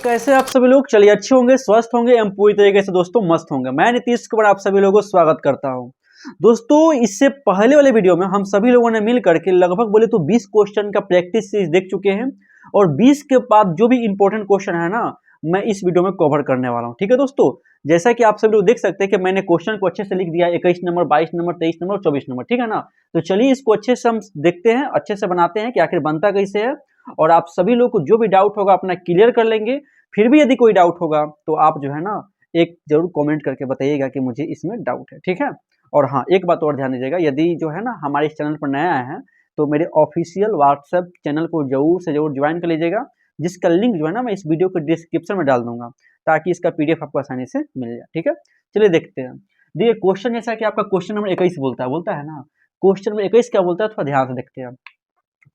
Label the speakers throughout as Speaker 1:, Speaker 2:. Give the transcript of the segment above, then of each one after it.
Speaker 1: कैसे आप सभी लोग? चलिए अच्छे होंगे, स्वस्थ होंगे एवं पूरी तरीके से दोस्तों मस्त होंगे। मैं नीतीश कुमार आप सभी लोगों को स्वागत करता हूं। दोस्तों इससे पहले वाले वीडियो में हम सभी लोगों ने मिल करके लगभग बोले तो 20 क्वेश्चन का प्रैक्टिस सीरीज देख चुके हैं और 20 के बाद जो भी इंपॉर्टेंट क्वेश्चन है ना, मैं इस वीडियो में कवर करने वाला हूँ। ठीक है दोस्तों, जैसा कि आप सभी लोग देख सकते हैं कि मैंने क्वेश्चन को अच्छे से लिख दिया, 21 नंबर, 22 नंबर, 23 नंबर और 24 नंबर। ठीक है ना, तो चलिए इसको अच्छे से हम देखते हैं, अच्छे से बनाते हैं कि आखिर बनता कैसे है। और आप सभी लोग को जो भी डाउट होगा अपना क्लियर कर लेंगे। फिर भी यदि कोई डाउट होगा तो आप जो है ना एक जरूर कमेंट करके बताइएगा कि मुझे इसमें डाउट है। ठीक है, और हाँ एक बात और ध्यान दीजिएगा, यदि जो है ना हमारे इस चैनल पर नया आए हैं तो मेरे ऑफिशियल व्हाट्सएप चैनल को जरूर से जरूर ज्वाइन कर लीजिएगा, जिसका लिंक जो है ना मैं इस वीडियो के डिस्क्रिप्शन में डाल दूंगा ताकि इसका पीडीएफ आपको आसानी से मिल जाए। ठीक है, चलिए देखते हैं। देखिए क्वेश्चन जैसा कि आपका क्वेश्चन नंबर 21 बोलता है ना, क्वेश्चन नंबर 21 क्या बोलता है थोड़ा ध्यान से देखते हैं।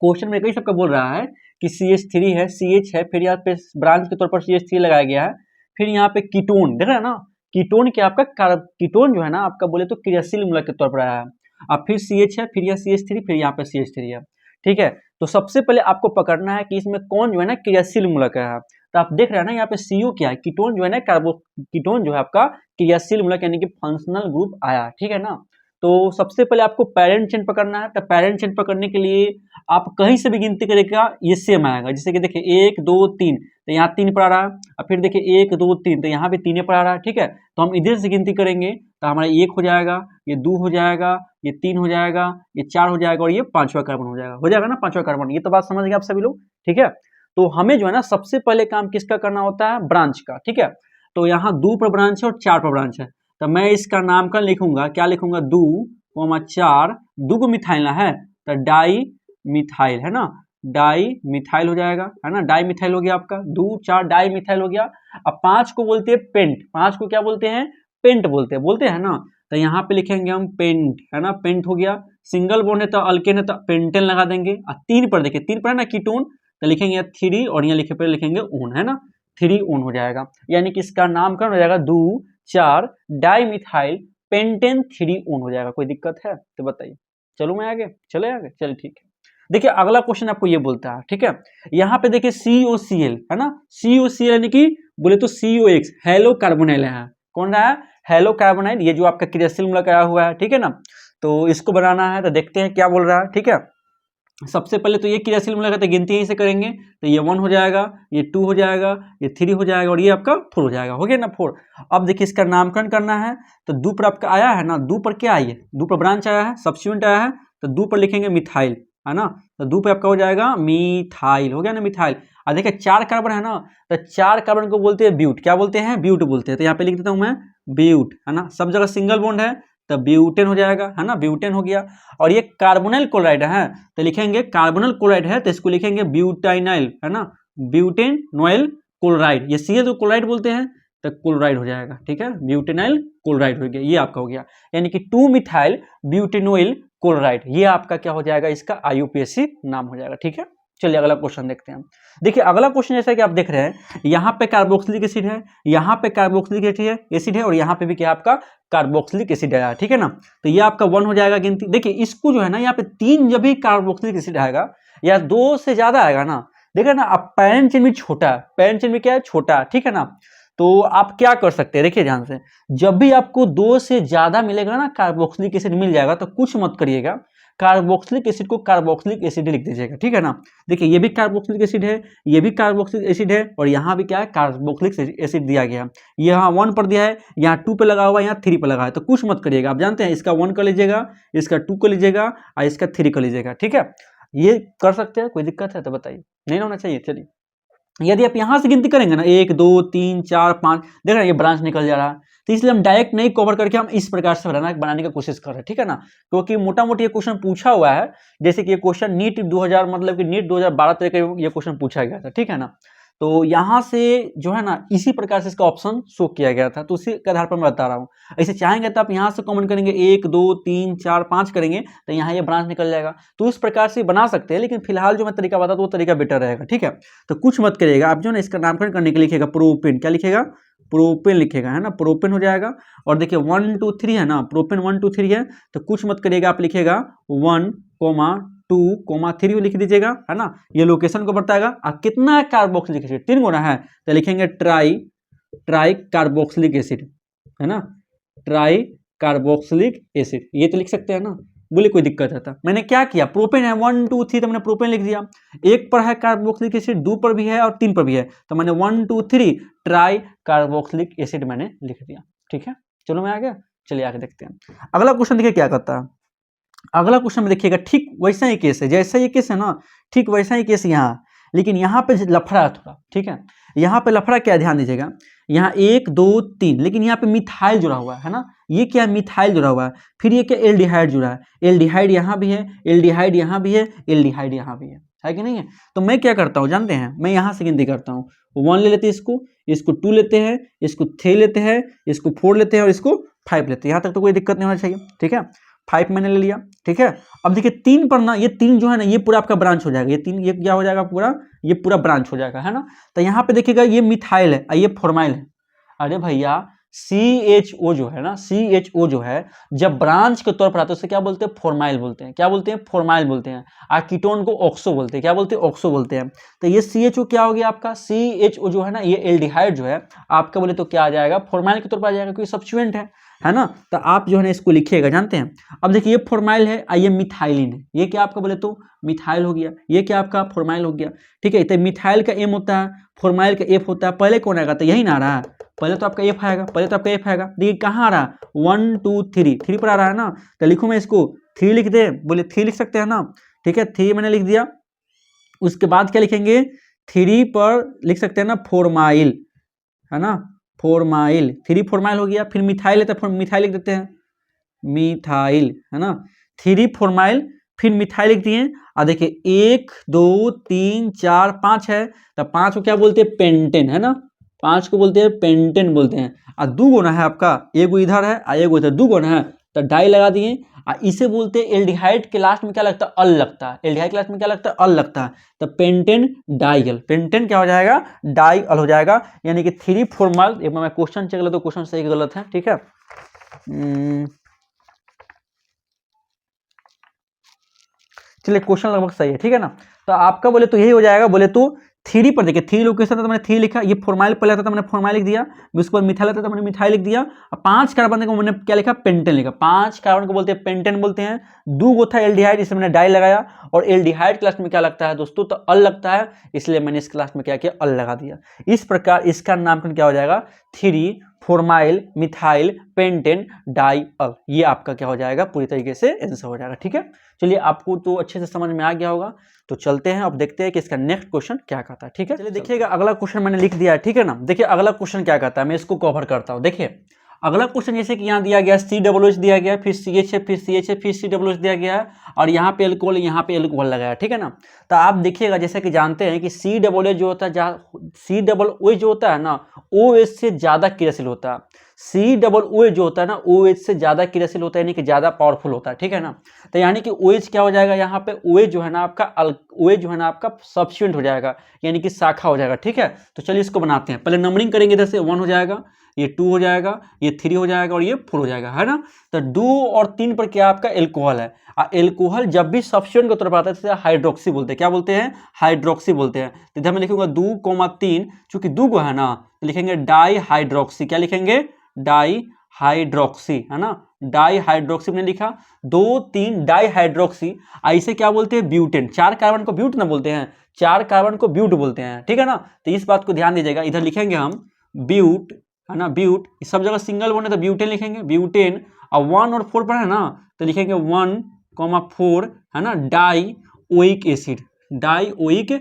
Speaker 1: क्वेश्चन में कई सबका बोल रहा है कि CH3 है, CH है, फिर यहाँ पे ब्रांच के तौर पर CH3 लगाया गया है, फिर यहाँ पे कीटोन देख रहे हैं ना, कीटोन क्या आपका कीटोन जो है ना आपका बोले तो क्रियाशील मूलक के तौर पर आया है। अब फिर CH है, फिर यह CH3, फिर यहाँ पे CH3 है। ठीक है, तो सबसे पहले आपको पकड़ना है कि इसमें कौन जो है ना क्रियाशील मूलक है। तो आप देख रहे हैं ना यहाँ पे CO क्या है, कीटोन जो है ना कीटोन जो है आपका क्रियाशील मूलक यानी कि फंक्शनल ग्रुप आया। ठीक है ना, तो सबसे पहले आपको पैरेंट चेन पकड़ना है। तो पैरेंट चेन पकड़ने के लिए आप कहीं से भी गिनती करेगा ये सेम आएगा। जैसे कि देखिए 1 2 3 तो यहाँ 3 पर आ रहा है, और फिर देखिए 1 2 3 तो यहाँ भी 3 पर आ रहा है। ठीक है, तो हम इधर से गिनती करेंगे तो हमारा 1 हो जाएगा, ये 2 हो जाएगा, ये 3 हो जाएगा, ये 4 हो जाएगा और ये 5वां कार्बन हो जाएगा ना 5वां कार्बन। ये तो बात समझ गए आप सभी लोग। ठीक है, तो हमें जो है ना सबसे पहले काम किसका करना होता है, ब्रांच का। ठीक है, तो यहाँ 2 पर ब्रांच है और 4 पर ब्रांच है, तो मैं इसका नामकरण लिखूंगा, क्या लिखूंगा, 2 4 2 मिथाइल है तो डाई मिथाइल है ना, डाई मिथाइल हो जाएगा है ना, डाई मिथाइल हो गया आपका, 2 4 डाई मिथाइल हो गया। अब 5 को बोलते हैं पेंट, 5 को क्या बोलते हैं, पेंट बोलते हैं ना, तो यहाँ पे लिखेंगे हम पेंट है ना, पेंट हो गया। सिंगल बॉन्ड है तो अल्केन है तो पेंटेन लगा देंगे। और 3 पर देखिए 3 पर है ना कीटोन, तो लिखेंगे 3 और यहाँ लिखे पर लिखेंगे ओन है ना, 3 ओन हो जाएगा, यानी कि इसका नामकरण हो जाएगा 2 4 डाई मिथाइल पेंटेन 3 ओन हो जाएगा। कोई दिक्कत है तो बताइए। चलो मैं आगे चले आगे, चलिए ठीक है। देखिए अगला क्वेश्चन आपको ये बोलता है, ठीक है, यहाँ पे देखिए COCl है ना, COCl यानी कि बोले तो COX हेलो कार्बोनाइल है। कौन रहा है, हेलो कार्बोनाइल, ये जो आपका क्रियाशील मूलक आया हुआ है। ठीक है ना, तो इसको बनाना है तो देखते हैं क्या बोल रहा है। ठीक है, सबसे पहले तो ये क्रियाशील मूलक है तो गिनती यहीं से करेंगे, तो ये 1 हो जाएगा, ये 2 हो जाएगा, ये 3 हो जाएगा और ये आपका 4 हो जाएगा। हो गया ना 4। अब देखिए इसका नामकरण करना है, तो 2 पर आपका आया है ना, 2 पर क्या आई है, 2 पर ब्रांच आया है, सब्स्टिट्यूएंट आया है, तो 2 पर लिखेंगे मिथाइल है ना, तो 2 पे आपका हो जाएगा मिथाइल। हो गया ना मिथाइल। अब देखिए 4 कार्बन है ना, तो 4 कार्बन को बोलते हैं ब्यूट, क्या बोलते हैं, ब्यूट बोलते हैं। तो यहाँ पे लिख देता हूँ मैं ब्यूट है ना, सब जगह सिंगल बॉन्ड है तो ब्यूटेन हो जाएगा है ना, ब्यूटेन हो गया। और ये कार्बोनिल क्लोराइड है तो लिखेंगे कार्बोनिल क्लोराइड है तो इसको लिखेंगे ब्यूटाइनाइल है ना, ब्यूटेनोइल क्लोराइड, ये सीएल तो क्लोराइड बोलते हैं तो क्लोराइड हो जाएगा। ठीक है, ब्यूटेनाइल क्लोराइड हो गया, ये आपका हो गया, यानी कि 2 मिथाइल ब्यूटेनोइल क्लोराइड, ये आपका क्या हो जाएगा, इसका IUPAC नाम हो जाएगा। ठीक है, चलिए अगला क्वेश्चन देखते हैं। देखिए अगला क्वेश्चन जैसा कि आप देख रहे हैं, यहाँ पे कार्बोक्सिलिक एसिड है, यहाँ पे कार्बोक्सिलिक एसिड है और यहाँ पे भी क्या आपका कार्बोक्सिलिक एसिड आया। ठीक है ना, तो ये आपका 1 हो जाएगा गिनती। देखिए इसको जो है ना यहाँ पे 3 जब भी कार्बोक्सिलिक एसिड आएगा या 2 से ज्यादा आएगा ना, देखिए ना अब पैरेंट चेन भी छोटा है, पैरेंट चेन भी क्या है, छोटा है। ठीक है ना, तो आप क्या कर सकते हैं, देखिए ध्यान से, जब भी आपको 2 से ज्यादा मिलेगा ना कार्बोक्सिलिक एसिड मिल जाएगा तो कुछ मत करिएगा, कार्बोक्सिलिक एसिड को कार्बोक्सिलिक एसिड लिख दीजिएगा। ठीक है ना, देखिए ये भी कार्बोक्सिलिक एसिड है, ये भी कार्बोक्सिलिक एसिड है और यहाँ भी क्या है, कार्बोक्सिलिक एसिड दिया गया, यहाँ 1 पर दिया है, यहाँ 2 पे लगा हुआ है, यहाँ 3 पे लगा है, तो कुछ मत करिएगा। आप जानते हैं इसका 1 कर लीजिएगा, इसका 2 कर लीजिएगा और इसका 3 कर लीजिएगा। ठीक है, ये कर सकते हैं, कोई दिक्कत है तो बताइए, नहीं होना चाहिए। चलिए यदि आप यहां से गिनती करेंगे ना 1 2 3 4 5, देख रहे हैं ये ब्रांच निकल जा रहा है, तो इसलिए हम डायरेक्ट नहीं कवर करके हम इस प्रकार से बनाने की कोशिश कर रहे हैं। ठीक है ना, क्योंकि मोटा मोटी ये क्वेश्चन पूछा हुआ है, जैसे कि ये क्वेश्चन नीट 2000 मतलब कि नीट 2012 तरह का ये क्वेश्चन पूछा गया था। ठीक है ना, तो यहाँ से जो है ना इसी प्रकार से इसका ऑप्शन शो किया गया था, तो उसी के आधार पर मैं बता रहा हूँ। ऐसे चाहेंगे तो आप यहाँ से कमेंट करेंगे 1 2 3 4 5 करेंगे तो यहाँ ये ब्रांच निकल जाएगा, तो उस प्रकार से बना सकते हैं, लेकिन फिलहाल जो मैं तरीका बताता हूँ वो तरीका बेटर रहेगा। ठीक है, तो कुछ मत करिएगा, आप जो है इसका नामकरण करने के लिए लिखिएगा प्रोपेन, क्या लिखेगा, प्रोपेन लिखेगा है ना, प्रोपेन हो जाएगा। और देखिए 1 2 3 है ना, प्रोपेन 1 2 3 है, तो कुछ मत करिएगा, आप लिखेगा 1, 2,3 लिख दीजिएगा, है ना, ये लोकेशन को बताएगा। और कितना कार्बोक्सिलिक एसिड, 3 गुना है तो लिखेंगे ट्राई कार्बोक्सिलिक एसिड, है ना, ट्राई कार्बोक्सिलिक एसिड, ये तो लिख सकते हैं ना। बोले कोई दिक्कत है था, मैंने क्या किया, प्रोपेन है 1 2 3 तो मैंने प्रोपेन लिख दिया, 1 पर है कार्बोक्सिलिक एसिड, 2 पर भी है और 3 पर भी है, तो मैंने 1 2 3 ट्राई कार्बोक्सिलिक एसिड मैंने लिख दिया। ठीक है, चलो मैं आ गया, चलिए आगे देखते हैं। अगला क्वेश्चन देखिए क्या करता है। अगला क्वेश्चन में देखिएगा ठीक वैसा ही केस है, जैसा ये केस है ना, ठीक वैसा ही केस यहाँ, लेकिन यहाँ पे लफड़ा है थोड़ा। ठीक है, यहाँ पे लफड़ा क्या, ध्यान दीजिएगा, यहाँ 1 2 3, लेकिन यहाँ पे मिथाइल जुड़ा हुआ है ना, ये क्या, मिथाइल जुड़ा हुआ है, फिर ये क्या, एल्डिहाइड जुड़ा है, एल्डिहाइड यहाँ भी है, एल्डिहाइड यहाँ भी है, एल्डिहाइड यहाँ भी है कि नहीं है। तो मैं क्या करता हूँ जानते हैं, मैं यहाँ से गिनती करता हूँ, 1 ले लेते हैं, इसको 2 लेते हैं, इसको 3 लेते हैं, इसको 4 लेते हैं और इसको 5 लेते हैं, यहाँ तक तो कोई दिक्कत नहीं होना चाहिए। ठीक है, 5 मैंने ले लिया। ठीक है, अब देखिए 3 पर ना, ये 3 जो है ना, ये पूरा आपका ब्रांच हो जाएगा, ये 3 ये क्या हो जाएगा पूरा, ये पूरा ब्रांच हो जाएगा, है ना। तो यहाँ पे देखिएगा ये मिथाइल है, ये फॉर्माइल है। अरे भैया CHO जो है ना, CHO जो है जब ब्रांच के तौर पर आता है उसे क्या बोलते हैं, फॉर्माइल बोलते हैं। क्या बोलते हैं, फॉर्माइल बोलते हैं। और कीटोन को ऑक्सो बोलते हैं। क्या बोलते हैं, ऑक्सो बोलते हैं। तो ये CHO क्या हो गया आपका, CHO जो है ना, ये एल्डिहाइड जो है आपका बोले तो क्या आ जाएगा, फॉर्माइल के तौर पर आ जाएगा, क्योंकि सब्स्टिट्यूएंट है ना। तो आप जो है ना इसको लिखिएगा, जानते हैं। अब देखिए ये फॉर्माइल है, ये मिथाइलिन है, ये क्या आपका बोले तो मिथाइल हो गया, ये क्या आपका फॉर्माइल हो गया। ठीक है, तो मिथाइल का M होता है, फॉर्माइल का F होता है, पहले कौन आएगा, तो यही ना आ रहा है, पहले तो आपका F आएगा, पहले तो आपका F आएगा। देखिए कहाँ आ रहा है, 1 2 3 पर आ रहा है ना, तो लिखूँ मैं इसको 3 लिख दे, बोले 3 लिख सकते हैं ना। ठीक है, 3 मैंने लिख दिया, उसके बाद क्या लिखेंगे, 3 पर लिख सकते हैं ना फॉर्माइल, है ना, फॉर्माइल, 3 फॉर्माइल हो गया। फिर मिथाइल है तो मिथाइल लिख देते हैं, मिथाइल, है ना, 3 फॉर्माइल, फिर मिथाइल लिख दिए। और देखिए 1 2 3 4 5 है, तो 5 को क्या बोलते हैं, पेंटेन, है ना, 5 को बोलते हैं पेंटेन बोलते हैं। और 2 गुना है आपका, एगो इधर है और एगो इधर, 2 गुना है तो डाई लगा दिए। और इसे बोलते हैं एल्डिहाइड के लास्ट में क्या लगता है, अल लगता है, एल्डिहाइड के लास्ट में क्या लगता है, अल लगता है, तो पेंटेन डाइअल, पेंटेन क्या हो जाएगा, डाइअल हो जाएगा। यानी कि 3 फॉर्माइल, एक बार मैं क्वेश्चन चेक कर लेता हूं, क्वेश्चन सही गलत है। ठीक है, चलिए क्वेश्चन लगभग सही है। ठीक है ना, तो आपका बोले तो यही हो जाएगा, बोले तो 3 पर देखिए 3 लोकेशन था तो मैंने 3 लिखा, ये फॉर्माइल पहले आता था मैंने फॉर्माइल लिख दिया, उसके बाद मिथाइल आता था मैंने मिथाइल लिख दिया। और 5 कार्बन को मैंने क्या लिखा, पेंटेन लिखा, 5 कार्बन को बोलते हैं पेंटेन बोलते हैं। 2 गो था एल्डिहाइड, इसमें मैंने डाई लगाया, और एल्डिहाइड क्लास में क्या लगता है दोस्तों, तो अल लगता है, इसलिए मैंने इस क्लास में क्या किया, अल लगा दिया। इस प्रकार इसका नामकरण क्या हो जाएगा, 3 फॉर्माइल मिथाइल पेंटेन डाइअल, ये आपका क्या हो जाएगा, पूरी तरीके से आंसर हो जाएगा। ठीक है, चलिए आपको तो अच्छे से समझ में आ गया होगा, तो चलते हैं अब देखते हैं कि इसका नेक्स्ट क्वेश्चन क्या कहता है। ठीक है, चलिए देखिएगा अगला क्वेश्चन मैंने लिख दिया है। ठीक है ना, देखिए अगला क्वेश्चन क्या कहता है, मैं इसको कवर करता हूं। देखिए अगला क्वेश्चन जैसे कि यहाँ दिया गया COOH दिया गया, फिर CH है, फिर CH है, फिर COOH दिया गया है, और यहाँ पे एल्कोहल, यहाँ पे एल्कोहल लगाया। ठीक है ना, तो आप देखिएगा जैसे कि जानते हैं कि COOH जो होता है, COOH जो होता है ना, OH से ज्यादा क्रियाशील होता है। COOH जो होता है ना, OH से ज्यादा क्रियाशील होता है, यानी कि ज्यादा पावरफुल होता है। ठीक है ना, तो यानी कि OH क्या हो जाएगा, यहाँ पे OH जो है ना आपका OH जो है ना आपका सब्स्टिट्यूएंट हो जाएगा, यानी कि शाखा हो जाएगा। ठीक है, तो चलिए इसको बनाते हैं, पहले नंबरिंग करेंगे, इधर से 1 हो जाएगा, ये 2 हो जाएगा, ये 3 हो जाएगा और ये 4 हो जाएगा, है ना। तो 2 और 3 पर क्या आपका एल्कोहल है, और एल्कोहल जब भी सब्स्टिट्यूएंट की तरफ आता है तो हाइड्रोक्सी बोलते हैं। क्या बोलते हैं, हाइड्रोक्सी बोलते हैं। तो इधर मैं लिखूंगा 2,3, चूंकि 2 को है ना, तो लिखेंगे डाई हाइड्रोक्सी, क्या लिखेंगे, डाई हाइड्रोक्सी, है ना, डाई हाइड्रोक्सी मैंने लिखा, 2 3 डाई हाइड्रोक्सी। ऐसे क्या बोलते हैं, ब्यूटेन, 4 कार्बन को ब्यूट ना बोलते हैं, 4 कार्बन को ब्यूट बोलते हैं। ठीक है ना, तो इस बात को ध्यान दीजिएगा, इधर लिखेंगे हम ब्यूट, है ना, ब्यूट, सब जगह सिंगल वन है तो ब्यूटेन लिखेंगे, ब्यूटेन। और 1 और 4 पर है ना, तो लिखेंगे 1,4, है ना, die oic acid, die oic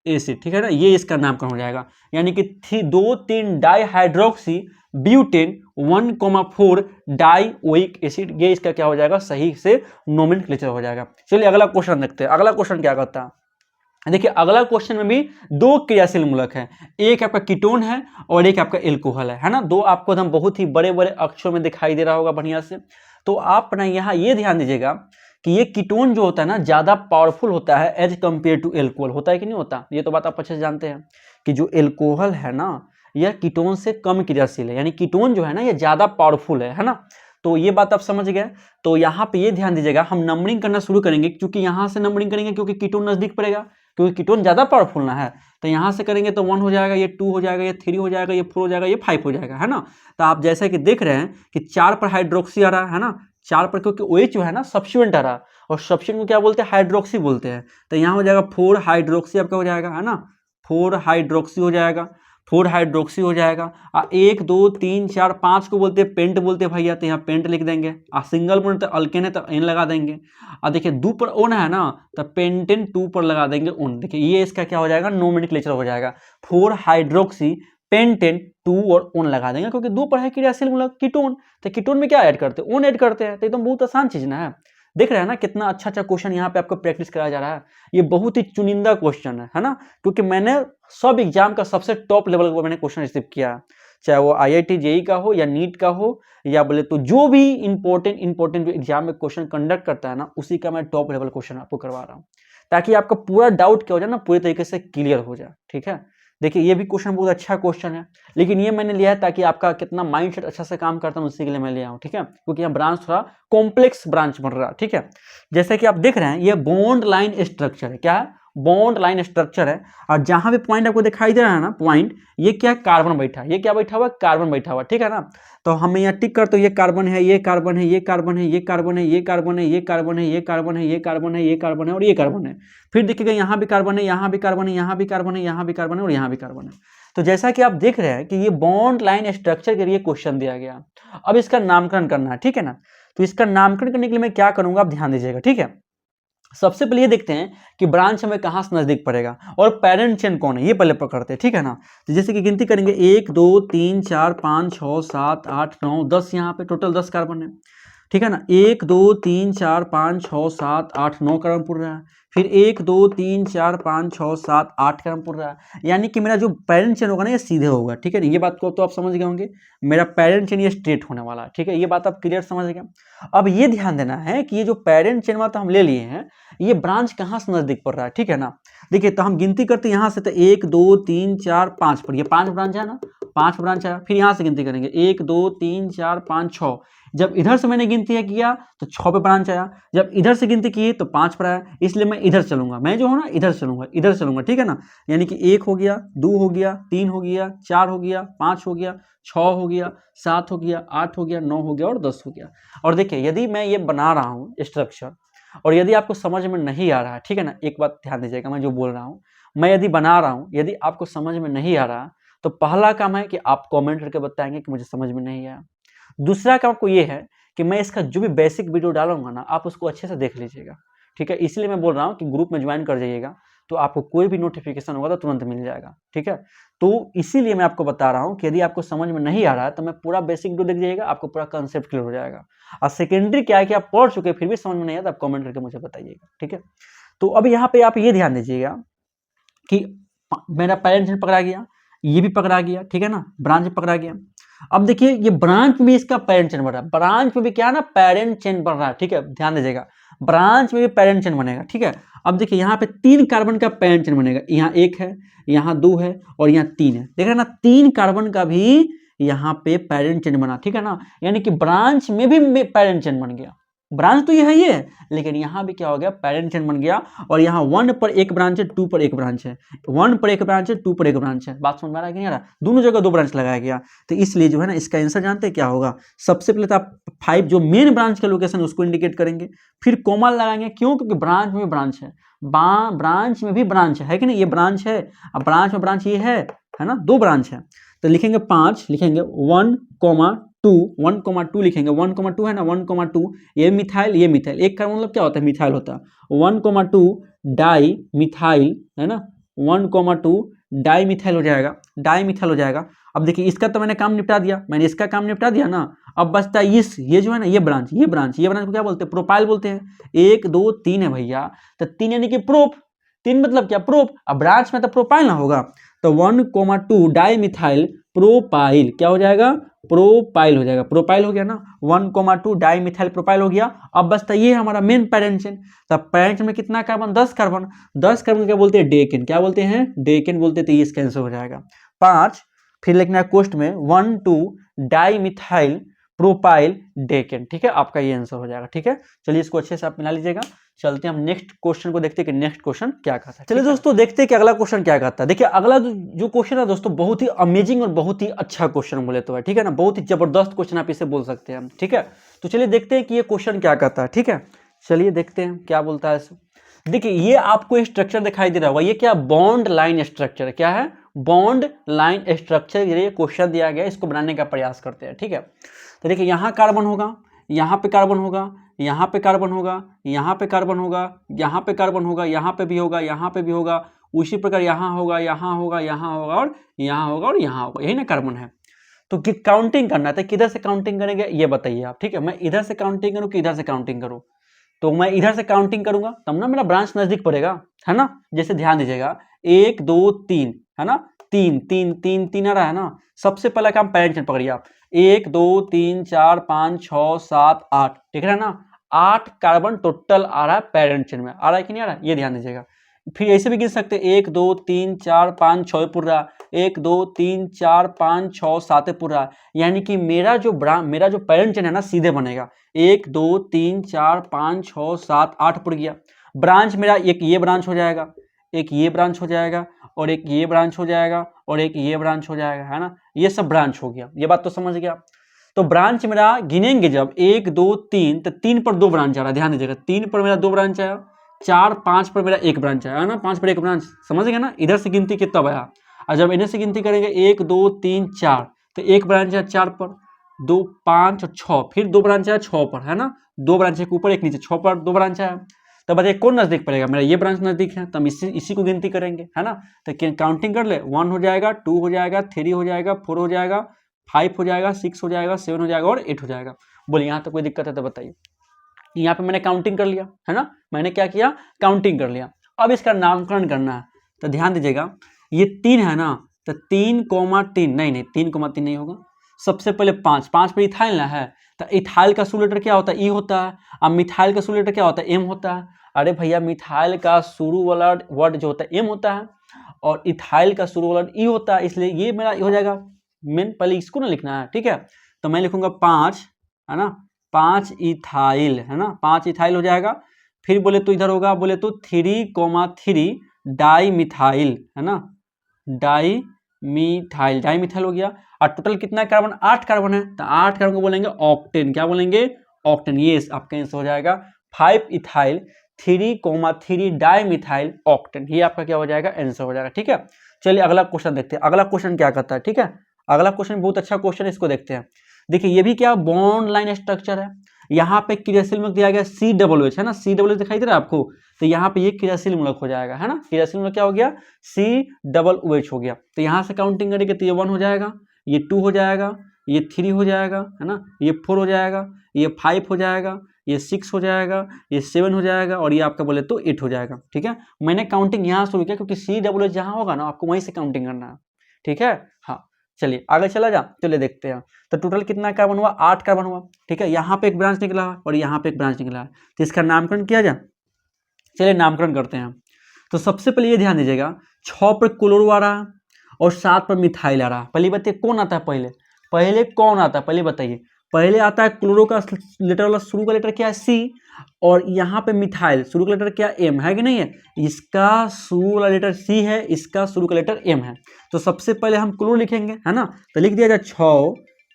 Speaker 1: acid. ठीक है ना, ये इसका नामकरण हो जाएगा, यानी कि 2 3 di hydroxy butane 1,4 die oic acid, ये इसका क्या हो जाएगा, सही से नोमेनक्लेचर हो जाएगा। चलिए अगला क्वेश्चन देखते हैं, अगला क्वेश्चन क्या कहता है। देखिए अगला क्वेश्चन में भी 2 क्रियाशील मूलक है, एक आपका कीटोन है और एक आपका एल्कोहल है ना। 2 आपको एकदम बहुत ही बड़े बड़े अक्षरों में दिखाई दे रहा होगा बढ़िया से। तो आप ना यहाँ ये ध्यान दीजिएगा कि ये कीटोन जो होता है ना ज्यादा पावरफुल होता है एज कम्पेयर टू एल्कोहल, होता है कि नहीं होता, ये तो बात आप अच्छे से जानते हैं कि जो एल्कोहल है ना यह कीटोन से कम क्रियाशील है, यानी कीटोन जो है ना ये ज्यादा पावरफुल है ना। तो ये बात आप समझ गए। तो यहाँ पे ये ध्यान दीजिएगा, हम नंबरिंग करना शुरू करेंगे, क्योंकि यहाँ से नंबरिंग करेंगे क्योंकि कीटोन नजदीक पड़ेगा, क्योंकि कीटोन ज्यादा पावरफुल ना है। तो यहाँ से करेंगे तो 1 हो जाएगा, ये 2 हो जाएगा, ये 3 हो जाएगा, ये 4 हो जाएगा, ये 5 हो जाएगा, है ना। तो आप जैसा कि देख रहे हैं कि 4 पर हाइड्रोक्सी आ रहा है ना, 4 पर, क्योंकि OH जो है ना सब्स्टिट्यूएंट आ रहा है, और सब्स्टिट्यूएंट को क्या बोलते हैं, हाइड्रोक्सी बोलते हैं। तो यहाँ हो जाएगा 4 हाइड्रोक्सी आपका हो जाएगा, है ना, 4 हाइड्रोक्सी हो जाएगा, 4 हाइड्रोक्सी हो जाएगा। 1 2 3 4 5 को बोलते हैं पेंट बोलते हैं भैया, तो यहाँ पेंट लिख देंगे। सिंगल बॉन्ड तो अल्केन है तो एन लगा देंगे। और देखिए 2 पर ओन है ना, तो पेंटेन 2 पर लगा देंगे ओन। देखिए ये इसका क्या हो जाएगा, नोमेनक्लेचर हो जाएगा, 4 हाइड्रोक्सी पेंटेन 2 और ओन लगा देंगे, क्योंकि 2 पर है क्रियाशील मूलक कीटोन। तो कीटोन में क्या ऐड करते हैं, ओन ऐड करते हैं। तो एकदम बहुत आसान चीज ना है। देख रहे हैं ना कितना अच्छा अच्छा क्वेश्चन यहाँ पे आपको प्रैक्टिस कराया जा रहा है। ये बहुत ही चुनिंदा क्वेश्चन है ना, क्योंकि मैंने सब एग्जाम का सबसे टॉप लेवल का मैंने क्वेश्चन रिसीव किया है, चाहे वो IIT JEE का हो या नीट का हो, या बोले तो जो भी इंपॉर्टेंट एग्जाम में क्वेश्चन कंडक्ट करता है ना, उसी का मैं टॉप लेवल क्वेश्चन आपको करवा रहा हूँ, ताकि आपका पूरा डाउट क्या हो जाए ना, पूरी तरीके से क्लियर हो जाए। ठीक है, देखिए ये भी क्वेश्चन बहुत अच्छा क्वेश्चन है, लेकिन ये मैंने लिया है ताकि आपका कितना माइंडसेट अच्छा से काम करता है उसी के लिए मैं लिया हूँ। ठीक है, क्योंकि यहाँ ब्रांच थोड़ा कॉम्प्लेक्स ब्रांच बन रहा है। ठीक है, जैसे कि आप देख रहे हैं ये बॉन्ड लाइन स्ट्रक्चर है, क्या है, बॉन्ड लाइन स्ट्रक्चर है। और जहां भी पॉइंट आपको दिखाई दे रहा है ना, पॉइंट, ये क्या है, कार्बन बैठा है, ये क्या बैठा हुआ है, कार्बन बैठा हुआ, ठीक है ना। तो हमें यहाँ टिक करते हो, ये कार्बन है, ये कार्बन है, ये कार्बन है, ये कार्बन है, ये कार्बन है, ये कार्बन है, ये कार्बन है, ये कार्बन है, ये कार्बन है और ये कार्बन है। फिर देखिएगा यहाँ भी कार्बन है, यहाँ भी कार्बन है, यहाँ भी कार्बन है, यहाँ भी कार्बन है और यहाँ भी कार्बन है। तो जैसा कि आप देख रहे हैं कि ये बॉन्ड लाइन स्ट्रक्चर के लिए क्वेश्चन दिया गया। अब इसका नामकरण करना है, ठीक है ना। तो इसका नामकरण करने के लिए मैं क्या करूंगा, आप ध्यान दीजिएगा। ठीक है, सबसे पहले ये देखते हैं कि ब्रांच हमें कहां से नजदीक पड़ेगा और पेरेंट चेन कौन है, ये पहले पकड़ते हैं। ठीक है ना, तो जैसे कि गिनती करेंगे 1 2 3 4 5 6 7 8 9 10, यहाँ पे टोटल 10 कार्बन है। ठीक है ना, 1 2 3 4 5 6 7 8 9 कार्बन पुर रहा है। फिर 1 2 3 4 5 6 7 8 कार्बन पुर रहा है, यानी कि मेरा जो पेरेंट चेन होगा ना, ये सीधे होगा। ठीक है, ये बात को तो आप समझ गए होंगे, मेरा पेरेंट चेन ये स्ट्रेट होने वाला है। ठीक है, ये बात आप क्लियर समझ गए। अब ये ध्यान देना है कि ये जो पेरेंट चेन वाला तो हम ले लिए हैं, ये ब्रांच कहाँ से नजदीक पड़ रहा है। ठीक है ना, देखिए तो हम गिनती करते हैं यहाँ से, तो 1 2 3 4 5 पर, ये 5 ब्रांच है ना, 5 ब्रांच है। फिर यहाँ से गिनती करेंगे 1 2 3 4 5 6, जब इधर से मैंने गिनती किया तो 6 पे ब्रांच आया, जब इधर से गिनती की तो 5 पर आया, इसलिए मैं इधर चलूंगा, मैं जो हूँ ना इधर चलूंगा, इधर चलूंगा। ठीक है ना, यानी कि 1 हो गया, 2 हो गया, 3 हो गया, 4 हो गया, 5 हो गया, 6 हो गया, 7 हो गया, 8 हो गया, 9 हो गया और 10 हो गया। और देखिए यदि मैं ये बना रहा हूँ स्ट्रक्चर और यदि आपको समझ में नहीं आ रहा है, ठीक है ना, एक बात ध्यान दीजिएगा, मैं जो बोल रहा हूँ, मैं यदि बना रहा हूँ, यदि आपको समझ में नहीं आ रहा, तो पहला काम है कि आप कमेंट करके बताएंगे कि मुझे समझ में नहीं आया। दूसरा काम आपको ये है कि मैं इसका जो भी बेसिक वीडियो डालूंगा ना, आप उसको अच्छे से देख लीजिएगा। ठीक है, इसलिए मैं बोल रहा हूँ कि ग्रुप में ज्वाइन कर जाइएगा, तो आपको कोई भी नोटिफिकेशन होगा तो तुरंत मिल जाएगा। ठीक है, तो इसीलिए मैं आपको बता रहा हूँ कि यदि आपको समझ में नहीं आ रहा है तो मैं पूरा बेसिक वीडियो देख जाइएगा, आपको पूरा कंसेप्ट क्लियर हो जाएगा। और सेकेंडरी क्या है कि आप पढ़ चुके फिर भी समझ में नहीं आया तो आप कमेंट करके मुझे बताइएगा। ठीक है, तो अब यहाँ पे आप ये ध्यान दीजिएगा कि मेरा पेरेंट चेन पकड़ा गया, ये भी पकड़ा गया, ठीक है ना, ब्रांच भी पकड़ा गया। अब देखिए ये ब्रांच में भी इसका पेरेंट चेन बन रहा है, ब्रांच में भी क्या है ना, पेरेंट चेन बन रहा है। ठीक है, ध्यान दीजिएगा, ब्रांच में भी पेरेंट चेन बनेगा। ठीक है, अब देखिए यहाँ पे 3 कार्बन का पेरेंट चेन बनेगा, यहाँ 1 है, यहाँ 2 है और यहाँ 3 है। देख रहे हैं ना, 3 कार्बन का भी यहाँ पे पेरेंट चेन बना। ठीक है ना, यानी कि ब्रांच में भी पेरेंट चेन बन गया। ब्रांच तो ये है ये, लेकिन यहाँ भी क्या हो गया, पेरेंट चेन बन गया। और यहाँ 1 पर एक ब्रांच है, 2 पर एक ब्रांच है, 1 पर एक ब्रांच है, 2 पर एक ब्रांच है। बात समझ में आ रहा है कि नहीं आ रहा, दोनों जगह 2 ब्रांच लगाया गया। तो इसलिए जो है ना, इसका आंसर जानते हैं क्या होगा, सबसे पहले तो आप 5 जो मेन ब्रांच का लोकेशन है उसको इंडिकेट करेंगे, फिर कॉमा लगाएंगे। क्यों, क्योंकि ब्रांच में ब्रांच है, ब्रांच में भी ब्रांच है कि नहीं, ये ब्रांच है, अब ब्रांच में ब्रांच ये है ना, 2 ब्रांच है। तो लिखेंगे 5, लिखेंगे 1, 2, 1, 2 लिखेंगे, 1, 2 है ना, 1, 2, ये मिथाइल, ये मिथाइल, एक का मतलब क्या होता है, मिथाइल होता है। 1, 2 डाई मिथाइल, है ना, 1, 2 डाई मिथाइल हो जाएगा, डाई मिथाइल हो जाएगा। अब देखिए इसका तो मैंने काम निपटा दिया, मैंने इसका काम निपटा दिया ना। अब बचता है ये जो है ना, ये ब्रांच को क्या बोलते हैं, प्रोपाइल बोलते हैं। 1 2 3 है भैया, तो 3 यानी कि प्रोप, 3 मतलब क्या, प्रोप। अब ब्रांच में तो प्रोपाइल ना होगा, तो 1, 2 डाई मिथाइल प्रोपाइल क्या हो जाएगा, प्रोपाइल हो जाएगा, प्रोपाइल हो गया ना, 1, 2 डाई मिथाइल प्रोपाइल हो गया। अब बचता ये हमारा मेन पेरेंट चेन, तो पेरेंट में कितना कार्बन, 10 कार्बन, 10 कार्बन क्या बोलते हैं, डेकेन, क्या बोलते हैं, डेकेन बोलते हैं। तो ये इसका आंसर हो जाएगा 5। फिर लिखना है कोष्ट में 1, 2 डाई मिथाइल प्रोपाइल डेकेन। ठीक है, आपका ये आंसर हो जाएगा। ठीक है, चलिए इसको अच्छे से आप मिला लीजिएगा। चलते हैं हम नेक्स्ट क्वेश्चन को देखते हैं कि नेक्स्ट क्वेश्चन क्या कहता है। चलिए दोस्तों देखते हैं कि अगला क्वेश्चन क्या कहता है। देखिए अगला जो क्वेश्चन है दोस्तों बहुत ही अमेजिंग और बहुत ही अच्छा क्वेश्चन बोले तो है। ठीक है ना, बहुत ही जबरदस्त क्वेश्चन आप इसे बोल सकते हैं। ठीक है, तो चलिए देखते हैं कि ये क्वेश्चन क्या कहता है। ठीक है, चलिए देखते हैं क्या बोलता है। देखिए ये आपको स्ट्रक्चर दिखाई दे रहा होगा, ये क्या बॉन्ड लाइन स्ट्रक्चर। क्या है? Bond line structure. ये क्वेश्चन दिया गया, इसको बनाने का प्रयास करते हैं। ठीक है, तो देखिए यहाँ कार्बन होगा, यहाँ पे कार्बन होगा, यहाँ पे कार्बन होगा, यहाँ पे कार्बन होगा, यहाँ पे कार्बन होगा, यहाँ पे भी होगा, यहाँ पे भी होगा, उसी प्रकार यहाँ होगा, यहाँ होगा, यहाँ होगा और यहाँ होगा और यहाँ होगा। यही ना कार्बन है। तो काउंटिंग करना है तो किधर से काउंटिंग करेंगे ये बताइए आप। ठीक है, मैं इधर से काउंटिंग करूँ कि इधर से काउंटिंग करूँ? तो मैं इधर से काउंटिंग करूंगा तब ना मेरा ब्रांच नजदीक पड़ेगा, है ना। जैसे ध्यान दीजिएगा 1 2 3 है ना, 3 3 3 3 आ रहा है ना। सबसे पहला काम पेरेंट चेन पकड़िए आप, 1 2 3 4 5 6 7 8, ठीक है ना। 8 कार्बन टोटल आ रहा है पेरेंट चेन में, आ रहा है कि नहीं आ रहा है ये ध्यान दीजिएगा। फिर ऐसे भी गिन सकते हैं 1 2 3 4 5 6 पूरा, 1 2 3 4 5 6 7 पूरा। यानी कि मेरा जो पेरेंट चेन है ना सीधे बनेगा 1 2 3 4 5 6 7 8 पुर गया। ब्रांच मेरा एक ये ब्रांच हो जाएगा, एक ये ब्रांच हो जाएगा, और एक ये ब्रांच हो जाएगा, और एक ये ब्रांच हो जाएगा, है ना। ये सब ब्रांच हो गया, ये बात तो समझ गया। तो ब्रांच मेरा गिनेंगे जब 1 2 3 तो 3 पर 2 ब्रांच आ रहा है, ध्यान दीजिएगा। 3 पर मेरा 2 ब्रांच आया, 4 5 पर मेरा 1 ब्रांच आया, है ना। 5 पर 1 ब्रांच, समझ गए ना। इधर से गिनती कितना आया, और जब इधर से गिनती करेंगे 1 2 3 4 तो 1 ब्रांच है 4 पर, 2 5 और 6, फिर 2 ब्रांच है 6 पर, है ना। 2 ब्रांच एक ऊपर एक नीचे, 6 पर 2 ब्रांच है। तब बताइए कौन नजदीक पड़ेगा, मेरा ये ब्रांच नजदीक है, तो हम इसी को गिनती करेंगे, है ना। तो काउंटिंग कर ले, 1 हो जाएगा, 2 हो जाएगा, 3 हो जाएगा, 4 हो जाएगा, 5 हो जाएगा, 6 हो जाएगा, 7 हो जाएगा और 8 हो जाएगा। बोलिए यहाँ तो कोई दिक्कत है तो बताइए। यहाँ पे मैंने काउंटिंग कर लिया, है ना। मैंने क्या किया, काउंटिंग कर लिया। अब इसका नामकरण करना है, तो ध्यान दीजिएगा ये 3 है ना, तो 3,3 नहीं 3,3 नहीं होगा। सबसे पहले 5 पर इथाइल ना है, तो इथाइल का शुरू लेटर क्या होता है, ई होता है। अब मिथाइल का शुरू लेटर क्या होता है, एम होता है। अरे भैया मिथाइल का शुरू वाला वर्ड जो होता है एम होता है, और इथाइल का शुरू वाला ई होता है, इसलिए ये मेरा हो जाएगा मेन। पहले इसको ना लिखना है, ठीक है। तो मैं लिखूंगा 5, है ना, 5 इथाइल, है ना, 5 इथाइल हो जाएगा। फिर बोले तो इधर होगा, बोले तो 3,3 डाई मिथाइल, है ना, डाई मिथाइल हो गया। और टोटल कितना कार्बन, 8 कार्बन है, तो 8 कार्बन को बोलेंगे ऑक्टेन। क्या बोलेंगे, ऑक्टेन। ये आपका आंसर हो जाएगा 5 इथाइल 3,3 डाई मिथाइल ऑक्टेन। ये आपका क्या हो जाएगा, आंसर हो जाएगा। ठीक है, चलिए अगला क्वेश्चन देखते हैं। अगला क्वेश्चन क्या कहता है, ठीक है। अगला क्वेश्चन बहुत अच्छा क्वेश्चन, इसको देखते हैं। देखिए ये भी क्या बॉन्ड लाइन स्ट्रक्चर है। यहाँ पे क्रियाशील मूलक दिया गया COOH, है ना, COOH दिखाई दे रहा है आपको। तो यहाँ पे ये क्रियाशील मूलक हो जाएगा, है ना। क्रियाशील मूलक क्या हो गया, COOH हो गया। तो यहाँ से काउंटिंग करेंगे तो ये 1 हो जाएगा, ये 2 हो जाएगा, ये 3 हो जाएगा, है ना, ये 4 हो जाएगा, ये 5 हो जाएगा, ये 6 हो जाएगा, ये 7 हो जाएगा, और ये आपका बोले तो 8 हो जाएगा। ठीक है, मैंने काउंटिंग यहाँ शुरू किया क्योंकि COOH जहाँ होगा ना आपको वहीं से काउंटिंग करना है। ठीक है, हाँ चलिए आगे चला जा, चलिए देखते हैं। तो टोटल कितना कार्बन हुआ, 8 कार्बन हुआ। ठीक है, यहाँ पे एक ब्रांच निकला है और यहाँ पे एक ब्रांच निकला है, तो इसका नामकरण किया जाए। चलिए नामकरण करते हैं। तो सबसे पहले ये ध्यान दीजिएगा 6 पर क्लोरो आ रहा है और 7 पर मिथाइल आ रहा है। पहले बताइए कौन आता है, पहले कौन आता है, पहले बताइए। पहले आता है क्लोरो का लेटर वाला शुरू का लेटर क्या है, C, और यहाँ पे मिथाइल शुरू का लेटर क्या, M है कि नहीं है। इसका शुरू वाला लेटर C है, इसका शुरू का लेटर M है। तो सबसे पहले हम क्लोरो लिखेंगे, है ना। तो लिख दिया जाए 6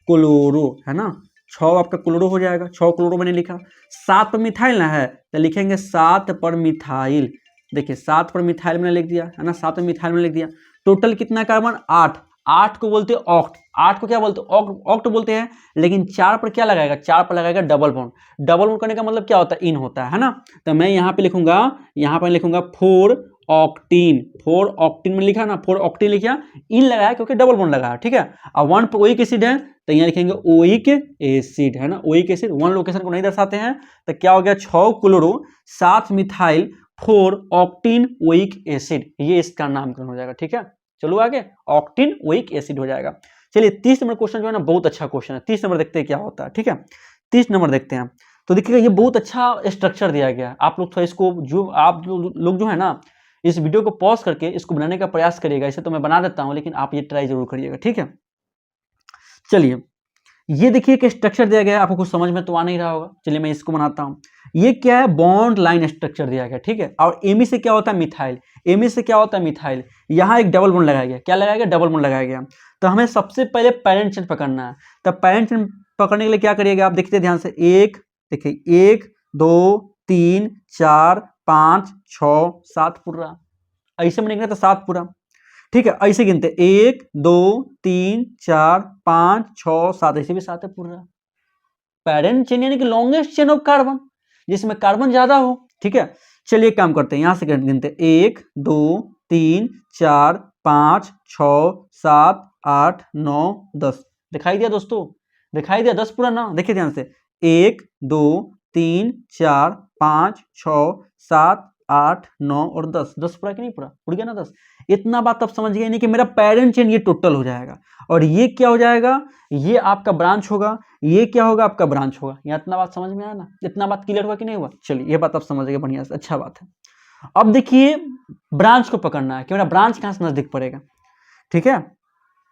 Speaker 1: क्लोरो, है ना, 6 आपका क्लोरो हो जाएगा। 6 क्लोरो मैंने लिखा। 7 पर मिथाइल ना है तो लिखेंगे 7 पर मिथाइल। देखिए 7 पर मिथाइल मैंने लिख दिया, है ना, 7 पर मिथाइल मैंने लिख दिया। टोटल कितना कार्बन, 8। 8 को बोलते हैं ऑक्ट, 8 को क्या बोलते हैं, ऑक्ट बोलते हैं। लेकिन 4 पर क्या लगाएगा, 4 पर लगाएगा डबल बॉन्ड। डबल बॉन्ड करने का मतलब क्या होता है, इन होता है ना। तो मैं यहाँ पे लिखूंगा, 4 ऑक्टीन। 4 ऑक्टीन में लिखा ना, 4 ऑक्टीन लिखा, इन लगाया क्योंकि डबल बॉन्ड लगाया। ठीक है, और 1 पर ओइक एसिड है तो यहाँ लिखेंगे ओइक एसिड, है ना, ओइक एसिड। 1 लोकेशन को नहीं दर्शाते हैं, तो क्या हो गया 6 chloro 7 methyl 4 octane oic acid, ये इसका नामकरण हो जाएगा। ठीक है, चलो आगे, ऑक्टीन ओइक एसिड हो जाएगा। चलिए 30 नंबर क्वेश्चन जो है ना बहुत अच्छा क्वेश्चन है। 30 नंबर देखते हैं क्या होता है। ठीक है, 30 नंबर देखते हैं। तो देखिएगा ये बहुत अच्छा स्ट्रक्चर दिया गया है। आप लोग थोड़ा इसको आप लोग जो है ना इस वीडियो को पॉज करके इसको बनाने का प्रयास करिएगा। इसे तो मैं बना देता हूं लेकिन आप ये ट्राई जरूर करिएगा। ठीक है, चलिए ये देखिए कि स्ट्रक्चर दिया गया है, आपको कुछ समझ में तो आ नहीं रहा होगा, चलिए मैं इसको बनाता हूँ। ये क्या है, बॉन्ड लाइन स्ट्रक्चर दिया गया, ठीक है। और एमी से क्या होता है, मिथाइल। एमी से क्या होता है, मिथाइल। यहाँ एक डबल बॉन्ड लगाया गया, क्या लगाया गया, डबल बॉन्ड लगाया गया। तो हमें सबसे पहले पैरेंट चेन पकड़ना है। तो पैरेंट चेन पकड़ने के लिए क्या करिएगा, आप देखते ध्यान से, एक देखिए 1 2 3 4 5 6 7 पूरा, ऐसे में तो 7 पूरा, ठीक है। ऐसे गिनते 1 2 3 4 5 6 7, ऐसे भी 7 है पूरा। पैरेंट चेन यानी कि लॉन्गेस्ट चेन ऑफ कार्बन, जिसमें कार्बन ज्यादा हो, ठीक है। चलिए एक काम करते हैं, यहां से गिनते 1 2 3 4 5 6 7 8 9 10। दिखाई दिया दोस्तों, दिखाई दिया 10 पूरा ना, देखिए ध्यान से, 1 2 3 4 5 6 7 8 9 और 10, 10 पूरा कि नहीं पूरा, उड़ गया ना 10। इतना बात आप समझ गए, नहीं कि मेरा पैरेंट चेन ये टोटल हो जाएगा, और ये क्या हो जाएगा, ये आपका ब्रांच होगा, ये क्या होगा, आपका ब्रांच होगा। यहाँ इतना बात समझ में आया ना, इतना बात क्लियर हुआ कि नहीं हुआ, चलिए ये बात आप समझ गए बढ़िया से, अच्छा बात है। अब देखिए ब्रांच को पकड़ना है कि मेरा ब्रांच कहाँ से नजदीक पड़ेगा, ठीक है।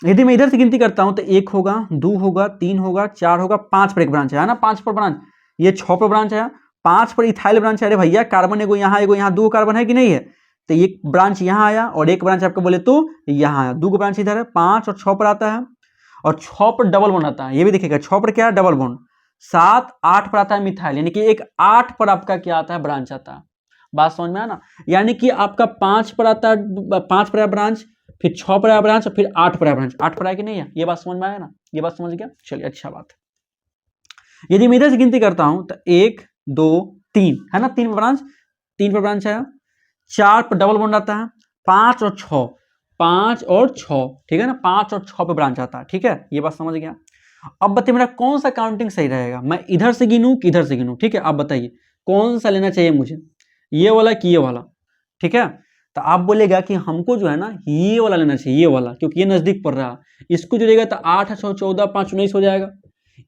Speaker 1: यदि मैं इधर से गिनती करता हूं तो 1 होगा, 2 होगा, 3 होगा, 4 होगा, 5 पर एक ब्रांच है ना, 5 पर ब्रांच, ये 6 पर ब्रांच है, 5 पर इथाइल ब्रांच है। अरे भैया कार्बन एगो यहाँ 2 कार्बन है कि नहीं है, तो एक ब्रांच यहाँ आया और एक ब्रांच आपको बोले तो यहाँ आया, 2 ब्रांच इधर है, 5 और 6 पर आता है, और 6 पर डबल बॉन्ड आता है, ये भी देखिएगा 6 पर क्या है, डबल बॉन्ड। 7 8 पर आता है मिथाइल, यानी कि एक 8 पर आपका क्या आता है, ब्रांच आता है। बात समझ में आया ना, यानी कि आपका 5 पर आता है, 5 पर ब्रांच, फिर 6 पर आया ब्रांच, और फिर 8 पर आया ब्रांच, 8 पर आया कि नहीं है, ये बात समझ में आया ना, ये बात समझ गया, चलिए अच्छा बात है। यदि मैं इधर से गिनती करता हूं तो 1 2 3 है ना, 3 पर ब्रांच, 3 पर ब्रांच आया, 4 पर डबल बॉन्ड आता है, 5 और 6, 5 और 6, ठीक है ना, 5 और 6 पे ब्रांच आता है, ठीक है, ये बात समझ गया। अब बताइए मेरा कौन सा काउंटिंग सही रहेगा, मैं इधर से गिनूं कि इधर से गिनूं, ठीक है। आप बताइए कौन सा लेना चाहिए मुझे, ये वाला कि ये वाला, ठीक है। तो आप बोलेगा कि हमको जो है ना ये वाला लेना चाहिए, ये वाला, क्योंकि ये नजदीक पड़ रहा है। इसको जुड़ेगा तो 8 6 14 5 19 हो जाएगा,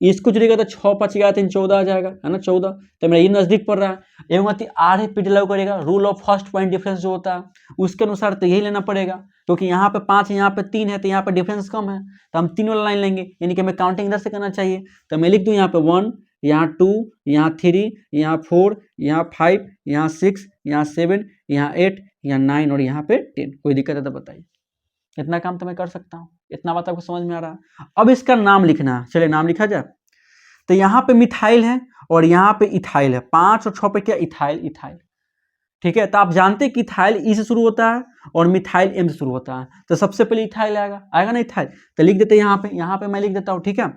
Speaker 1: इसको जुड़ेगा तो 6 5 11 3 14 आ जाएगा, है ना 14, तो मेरा ये नजदीक पड़ रहा है। एवं आधे पीट लागू करेगा, rule of first point difference जो होता है उसके अनुसार तो यही लेना पड़ेगा, क्योंकि यहाँ पे 5 है, यहाँ पे 3 है, तो यहाँ पे डिफरेंस कम है, तो हम 3 वाला लाइन लेंगे, यानी कि हमें काउंटिंग इधर से करना चाहिए। तो मैं लिख दूँ यहाँ पे 1, यहाँ 2, यहाँ 3, यहाँ 4, यहाँ 5, यहाँ 6, यहाँ 7, यहाँ 8, यहाँ 9 और यहाँ पे 10। कोई दिक्कत है तो बताइए, इतना काम तो मैं कर सकता हूँ, इतना बात आपको समझ में आ रहा है। अब इसका नाम लिखना है, चलिए नाम लिखा जाए। तो यहाँ पे मिथाइल है और यहाँ पे इथाइल है, 5 और 6 पे क्या, इथाइल, इथाइल, ठीक है। तो आप जानते हैं कि इथाइल ई से शुरू होता है और मिथाइल एम से शुरू होता है, तो सबसे पहले इथाइल आएगा, आएगा ना इथाइल, तो लिख देते हैं यहाँ पे मैं लिख देता हूँ, ठीक है।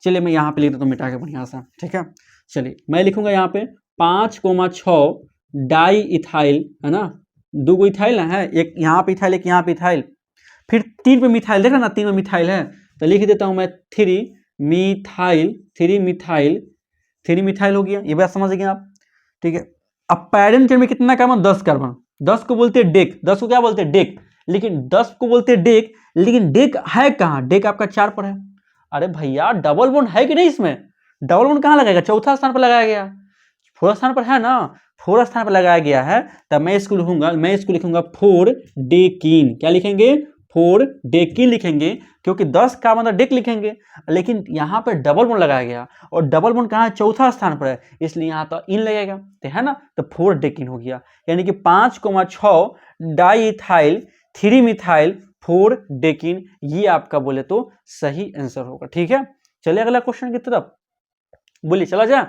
Speaker 1: चलिए मैं यहाँ पे लिख देता हूँ मिटा के बढ़िया सा, ठीक है। चलिए मैं लिखूंगा यहाँ पे 5,6 डाई इथाइल, है ना, 2 इथाइल है, एक यहाँ पे इथाइल, एक यहाँ पे इथाइल, फिर 3 पे मिथाइल, देखा ना 3 में मिथाइल है, तो लिख देता हूँ मैं 3 मिथाइल, 3 मिथाइल, 3 मिथाइल हो गया, ये बात समझ गए आप, ठीक है। अब पैरेंट चेन में कितना कार्बन, 10 कार्बन, 10 को बोलते हैं डेक, 10 को क्या बोलते हैं, डेक, लेकिन 10 को बोलते हैं डेक, लेकिन डेक है कहाँ, डेक आपका 4 पर है। अरे भैया डबल बॉन्ड है कि नहीं इसमें, डबल बॉन्ड कहाँ लगाएगा, चौथा स्थान पर लगाया गया, 4 स्थान पर है ना, 4 स्थान पर लगाया गया है, तब मैं इसको लिखूंगा 4 डेकिन, क्या लिखेंगे, 4 डेकिन लिखेंगे, क्योंकि 10 का मतलब डेक लिखेंगे, लेकिन यहाँ पर डबल बॉन्ड लगाया गया, और डबल बॉन्ड कहाँ है, चौथा स्थान पर है, इसलिए यहाँ तो इन लगेगा, तो है ना, तो 4 डेकिन हो गया, यानी कि 5,6 डाईइथाइल 3 मिथाइल 4 डेकिन, ये आपका बोले तो सही आंसर होगा, ठीक है। चलिए अगला क्वेश्चन की तरफ, बोलिए चला जाए,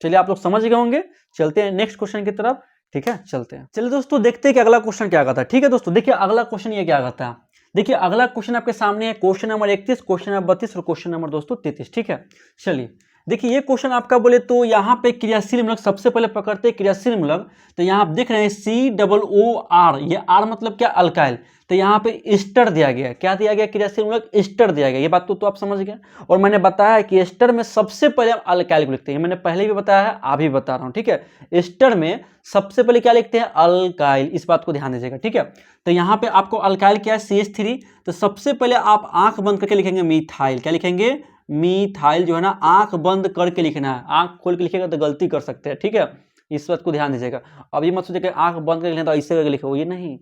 Speaker 1: चलिए आप लोग समझ गए होंगे, चलते हैं नेक्स्ट क्वेश्चन की तरफ, ठीक है, चलते हैं। चलिए दोस्तों देखते हैं कि अगला क्वेश्चन क्या कहता है, ठीक है दोस्तों। देखिए अगला क्वेश्चन ये क्या कहता है, देखिए अगला क्वेश्चन आपके सामने है, क्वेश्चन नंबर 31, क्वेश्चन नंबर 32 और क्वेश्चन नंबर दोस्तों 33, ठीक है। चलिए देखिए ये क्वेश्चन आपका बोले तो यहाँ पे क्रियाशील मूलक सबसे पहले पकड़ते हैं, क्रियाशील मूलक, तो यहाँ आप देख रहे हैं COOR, ये R मतलब क्या, अल्काइल, तो यहाँ पे एस्टर दिया गया, क्या दिया गया, क्रियाशील मूलक एस्टर दिया गया, ये बात तो आप समझ गए। और मैंने बताया कि एस्टर में सबसे पहले हम अल्काइल को लिखते हैं, मैंने पहले भी बताया है, अभी बता रहा हूँ, ठीक है। एस्टर में सबसे पहले क्या लिखते हैं, अल्काइल, इस बात को ध्यान दीजिएगा, ठीक है। तो यहाँ पे आपको अल्काइल क्या है, CH3, तो सबसे पहले आप आंख बंद करके लिखेंगे मिथाइल, क्या लिखेंगे, मिथाइल, जो है ना आंख बंद करके लिखना है, आंख खोल के लिखेगा तो गलती कर सकते हैं, ठीक है, इस बात को ध्यान दीजिएगा। अब ये मत सोचिए कि आंख बंद करके लिखना तो ऐसे करके लिखो, ये नहीं,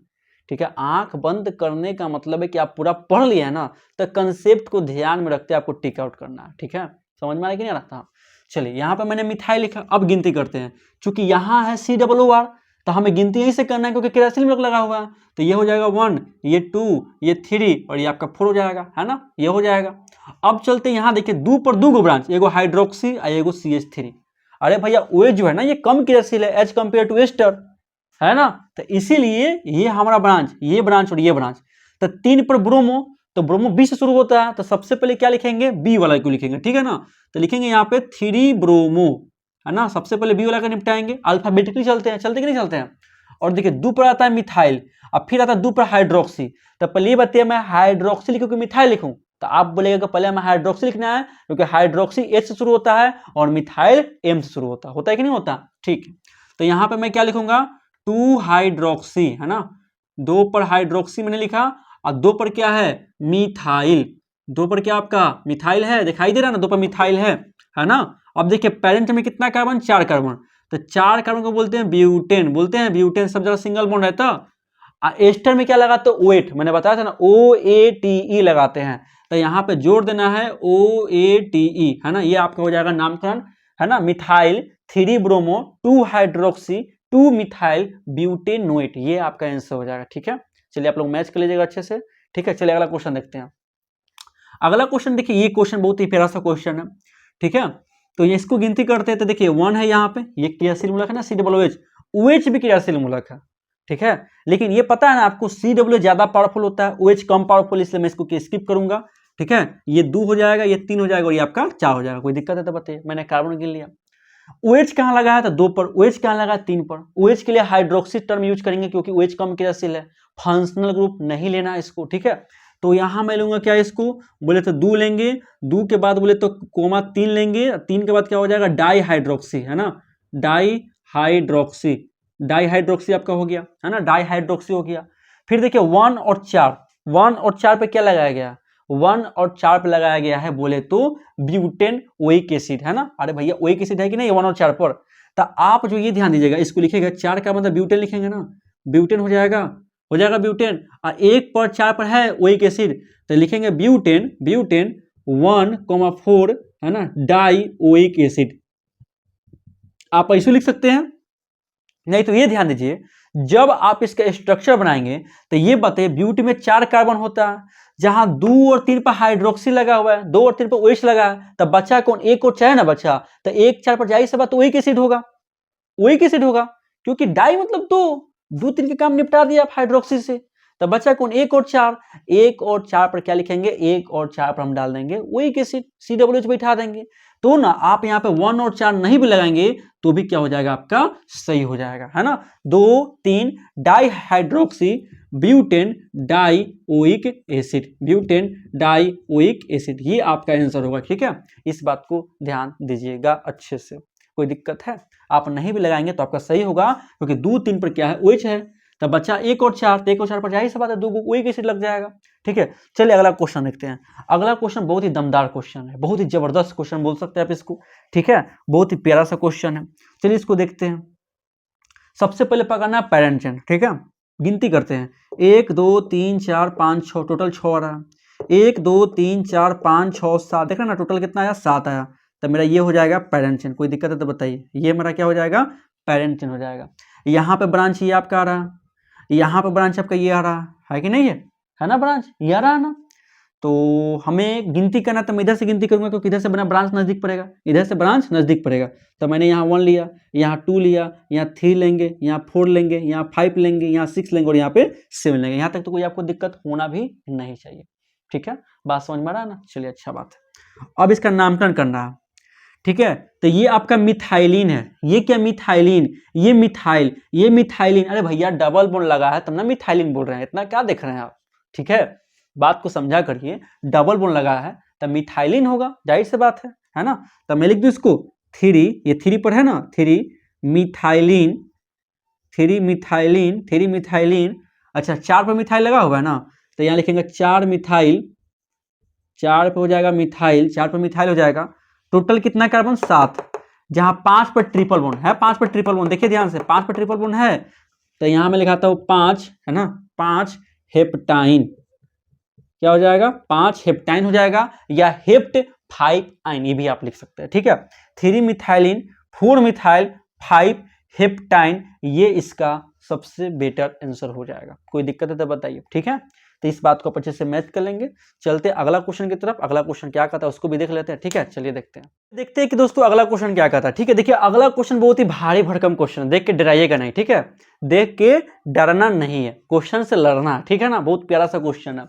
Speaker 1: ठीक है। आंख बंद करने का मतलब है कि आप पूरा पढ़ लिया है ना, तो कंसेप्ट को ध्यान में रखते आपको टिक आउट करना है, ठीक है, समझ में आ रहा कि नहीं आ रहा था? चलिए यहाँ पे मैंने मिथाइल लिखा, अब गिनती करते हैं। चूंकि यहाँ है COO, तो हमें गिनती यहीं से करना है क्योंकि केरासिल में लगा हुआ है। तो ये हो जाएगा 1, ये 2, ये 3 और ये आपका 4 हो जाएगा, है ना, ये हो जाएगा। अब चलते यहाँ देखिए, दो पर दो ब्रांच, एगो हाइड्रोक्सी और एगो CH3। अरे भैया OH जो है ना ये कम क्रियाशील है एज कम्पेयर टू एस्टर, है ना, तो इसीलिए ये हमारा ब्रांच, ये ब्रांच और ये ब्रांच। तो 3 पर ब्रोमो, तो ब्रोमो B से शुरू होता है, तो सबसे पहले क्या लिखेंगे, B वाला को लिखेंगे, ठीक है ना। तो लिखेंगे यहाँ पे 3 ब्रोमो, है ना, सबसे पहले B वाला का निपटाएंगे। अल्फाबेटिकली चलते हैं, चलते कि नहीं चलते हैं। और देखिए 2 पर आता है मिथाइल, अब फिर आता है 2 पर हाइड्रोक्सी। तो पहले ये बताइए मैं हाइड्रोक्सी लिखूं कि मिथाइल लिखूं? तो आप बोलेगा कि पहले हमें हाइड्रोक्सी लिखना है क्योंकि हाइड्रोक्सी H से शुरू होता है और मिथाइल M से शुरू होता है कि नहीं होता? ठीक है, तो यहाँ पे मैं क्या लिखूंगा, 2 हाइड्रोक्सी, है ना, 2 पर हाइड्रोक्सी मैंने लिखा और 2 पर क्या है, मिथाइल। 2 पर क्या आपका मिथाइल है, दिखाई दे रहा है ना, 2 पर मिथाइल है ना। अब देखिए पेरेंट में कितना कार्बन, 4 कार्बन, तो 4 कार्बन को बोलते हैं ब्यूटेन, बोलते हैं ब्यूटेन, सब जगह सिंगल बॉन्ड रहता। एस्टर में क्या लगाते हैं, OAT, मैंने बताया था ना OATE लगाते हैं। तो यहाँ पे जोड़ देना है OATE, है ना, ये आपका हो जाएगा नामकरण, है ना, मिथाइल 3 ब्रोमो 2 हाइड्रोक्सी 2 मिथाइल ब्यूटेनोएट, ये आपका आंसर हो जाएगा। ठीक है, चलिए आप लोग मैच कर लीजिएगा अच्छे से। ठीक है, चलिए अगला क्वेश्चन देखते हैं। अगला क्वेश्चन देखिए, ये क्वेश्चन बहुत ही प्यारा सा क्वेश्चन है। ठीक है, तो ये इसको गिनती करते हैं, तो देखिए 1 है यहाँ पे, ये क्रियाशील मूलक है ना COOH, OH भी क्रियाशील मूलक है। ठीक है, लेकिन ये पता है ना आपको COOH ज्यादा पावरफुल होता है, OH कम पावरफुल, इसलिए मैं इसको स्किप करूंगा। ठीक है, ये 2 हो जाएगा, ये 3 हो जाएगा और ये आपका 4 हो जाएगा। कोई दिक्कत है तो बताइए, मैंने कार्बन गिन लिया। OH कहाँ लगा है, तो 2 पर। OH कहाँ लगा है, 3 पर। OH के लिए हाइड्रोक्सी टर्म यूज करेंगे क्योंकि OH कम क्रियाशील है, फंक्शनल ग्रुप नहीं लेना इसको। ठीक है, तो यहां मैं लूंगा क्या, इसको बोले तो 2 लेंगे, 2 के बाद बोले तो कोमा 3 लेंगे, 3 के बाद क्या हो जाएगा, डाई हाइड्रोक्सी, है ना, डाई हाइड्रोक्सी, डाई हाइड्रोक्सी आपका हो गया, है ना, डाई हाइड्रोक्सी हो गया। फिर देखिए 1 और 4, 1 और 4 पे क्या लगाया गया, 1 और 4 पे लगाया गया है बोले तो ब्यूटेन ओइक एसिड, है ना। अरे भैया ओइक एसिड है कि नहीं 1 और 4 पर, तो आप जो ये ध्यान दीजिएगा, इसको लिखेगा 4 का मतलब ब्यूटेन लिखेंगे ना, ब्यूटेन हो जाएगा ब्यूटेन। और 1 पर 4 पर है ओइक एसिड, तो लिखेंगे ब्यूटेन, ब्यूटेन 1,4, है ना, डाई ओइक एसिड। आप ऐसे लिख सकते हैं, नहीं तो ये ध्यान दीजिए, जब आप इसका स्ट्रक्चर बनाएंगे तो ये बताइए ब्यूटी में 4 कार्बन होता है, जहां 2 और 3 पर हाइड्रोक्सी लगा हुआ है, 2 और 3 पर OH लगा है, तब बचा कौन, 1 और 4 है ना बचा, तो 1 4 पर जाहिर सी बात ओइक एसिड होगा, ओइक एसिड होगा, क्योंकि डाई मतलब 2 3 के काम निपटा दिया आप हाइड्रोक्सी से, तब बचा कौन, 1 और 4। 1 और 4 पर क्या लिखेंगे, 1 और 4 पर हम डाल देंगे ओइक एसिड, COOH बैठा देंगे। तो ना आप यहाँ पे 1 और 4 नहीं भी लगाएंगे तो भी क्या हो जाएगा, आपका सही हो जाएगा, है ना। 2 3 di hydroxy butane die oic acid, butane die oic acid, ये आपका आंसर होगा। ठीक है, इस बात को ध्यान दीजिएगा अच्छे से, कोई दिक्कत है, आप नहीं भी लगाएंगे तो आपका सही होगा, क्योंकि 2 3 पर क्या है, OH है, तब बच्चा 1 और 4, तो 1 और 4 पर जाहिर सी बात है 2 ओइक एसिड लग जाएगा। ठीक है, चलिए अगला क्वेश्चन देखते हैं। अगला क्वेश्चन बहुत ही दमदार क्वेश्चन है, बहुत ही जबरदस्त क्वेश्चन बोल सकते हैं आप इसको। ठीक है, बहुत ही प्यारा सा क्वेश्चन है, चलिए इसको देखते हैं। सबसे पहले पकड़ना है पेरेंट चेन। ठीक है, गिनती करते हैं, 1 2 3 4 5 6, टोटल 6 आ रहा है, 1 2 3 4 5 6 7, देख रहे ना टोटल कितना आया, 7 आया, तो मेरा ये हो जाएगा पेरेंट चेन। कोई दिक्कत है तो बताइए, ये मेरा क्या हो जाएगा, पेरेंट चेन हो जाएगा। यहाँ पे ब्रांच ये आपका आ रहा है, यहाँ पे ब्रांच आपका ये आ रहा है कि नहीं है ना, ब्रांच ये आ रहा है ना। तो हमें गिनती करना, तो मैं इधर से गिनती करूंगा क्योंकि इधर से बना ब्रांच नजदीक पड़ेगा, इधर से ब्रांच नजदीक पड़ेगा। तो मैंने यहाँ 1 लिया, यहाँ 2 लिया, यहाँ 3 लेंगे, यहाँ 4 लेंगे, यहाँ 5 लेंगे, यहाँ 6 लेंगे और यहाँ पे 7 लेंगे। यहाँ तक तो कोई आपको दिक्कत होना भी नहीं चाहिए। ठीक है, बात समझ में आ रहा है ना, चलिए अच्छा बात है। अब इसका नामकरण करना है। ठीक है, तो ये आपका मिथाइलिन है, ये क्या मिथाइलिन, ये मिथाइल, ये मिथाइलिन। अरे भैया डबल बॉन्ड लगा है तब ना मिथाइलिन बोल रहे हैं, इतना क्या देख रहे हैं आप। ठीक है, बात को समझा करिए, डबल बॉन्ड लगा है तब मिथाइलिन होगा, जाहिर सी बात है ना। तब मैं लिख दूं इसको 3, ये 3 पर है ना, 3 मिथाइलिन, 3 मिथाइलिन, 3 मिथाइलिन। अच्छा 4 पर मिथाइल लगा हुआ है ना, तो यहाँ लिखेंगे 4 मिथाइल, 4 पे हो जाएगा मिथाइल, 4 पर मिथाइल हो जाएगा। टोटल कितना कार्बन, 7, जहां 5 पर ट्रिपल बॉन्ड है, 5 पर ट्रिपल बॉन्ड, देखिए ध्यान से 5 पर ट्रिपल बॉन्ड है, तो यहां मैं लिखाता हूं 5, है ना, 5 हेप्टाइन, क्या हो जाएगा, 5 हेप्टाइन हो जाएगा, या हेप्ट 5 आइन, ये भी आप लिख सकते हैं, ठीक है। 3 मिथाइलिन, 4 मिथाइल, 5 हेप्टाइन, ये इसका सबसे बेटर आंसर हो जाएगा। कोई दिक्कत है तो बताइए, ठीक है। तो इस बात को अच्छे से मैच कर लेंगे। चलते अगला क्वेश्चन की तरफ। अगला क्वेश्चन क्या कहता है उसको भी देख लेते हैं, ठीक है। चलिए देखते हैं कि दोस्तों अगला क्वेश्चन क्या कहता है, ठीक है। देखिए अगला क्वेश्चन बहुत ही भारी भरकम क्वेश्चन है, देख के डराइएगा नहीं, ठीक है। देख के डरना नहीं है, क्वेश्चन से लड़ना है, ठीक है ना। बहुत प्यारा सा क्वेश्चन है।